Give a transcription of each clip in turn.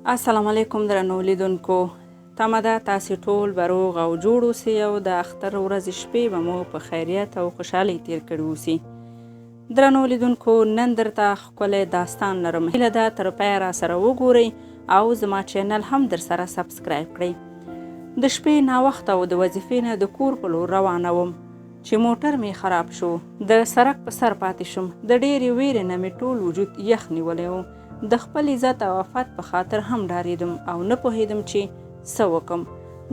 السلام علیکم درنو لیدونکو. تمه ده تاسې ټول به روغ او جوړ اوسئ او د اختر ورځې شپې به مو په خیریت او خوشحالۍ تیر کړي اوسي. درنو لیدونکو، نن درته ښکلی داستان لرم. هیله ده تر پایه راسره وګورئ او زما چینل هم در سره سبسکرایب کړئ. د شپې ناوخته او د وظیفې نه د کور په لور روانه وم چې موټر مې خراب شو. د سړک په سر پاتې شوم. د ډېرې ویرې نه مې ټول وجود یخ نیولی و. د خپل عزت او عفت په خاطر هم ډارېدم او نه پوهېدم چې څه وکم.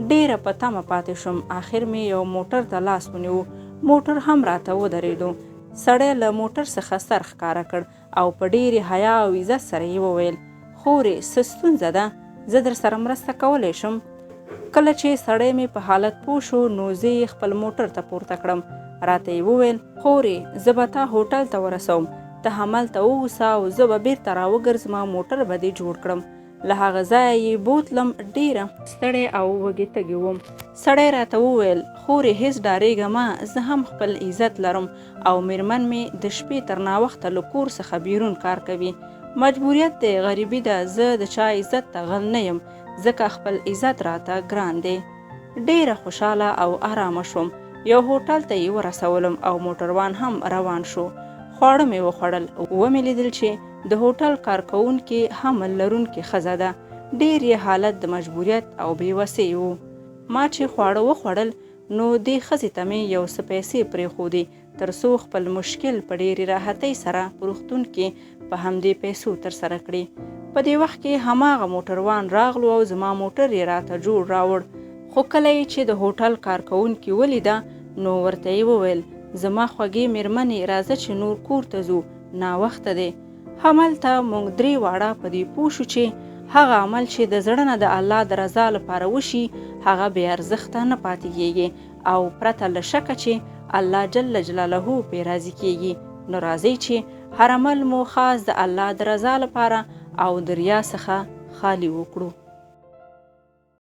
ډېره په تمه پاتې شوم. آخر مې یو موټر ته لاس ونیو. موټر هم راته ودرېدو. سړی له موټر څخه سر ښکاره کړ او په ډېرې حیا او عزت سره یې وویل: خورې، څه ستونزه ده؟ زه در سره مرسته کولی شم. کله چې سړی مې په حالت پوه شو نو زه یې خپل موټر ته پورته کړم. راته یې وویل: خورې، زه به تا هوټل ته ورسوم. ته همالته واوسه او زه به بیرته راوګرځم، موټر به دې جوړ کړم. له هغه ځایه یې بوتلم. ډېره ستړی او وږې تږې وم. سړی راته وویل: خورې، هېڅ ډارېږه مه، زه هم خپل عزت لرم او میرمن مې د شپې تر ناوخته له کور څخه بیرون کار کوي. مجبوریت دی، غریبي ده، زه د چا عزت ته غل نه یم، ځکه خپل عزت راته ګران دی. ډېره خوشحاله او آرامه شوم. یو هوټل ته یې ورسولم او موټروان هم روان شو. خواړه مې وخوړل. ومې لیدل چې د هوټل کارکوونکې حمل لرونکې ښځه ده. ډېر یې حالت د مجبوریت او بېوسۍ و. ما چې خواړه وخوړل نو دې ښځې ته مې یو څه پیسې پرېښودې تر څو خپل مشکل په ډېرې راحتۍ سره په روغتون کې په همدې پیسو ترسره کړي. په دې وخت کې هماغه موټروان راغلو او زما موټر یې راته جوړ راوړ. خو کله یې چې د هوټل کارکوونکي ولیده نو ورته یې وویل: زما خوږې میرمنې، راځه چې نور کور ته ځو، ناوخته دی. همالته موږ درې واړه په دې پوه شو چې هغه عمل چې د زړه نه د الله د رضا لپاره وشي هغه بې ارزښته نه پاتې کېږي او پرته له شکه چې الله جل جلاله پرې راضي کېږي. نو راځئ چې هر عمل مو خاص د الله د رضا لپاره او د ریا څخه خالي وکړو.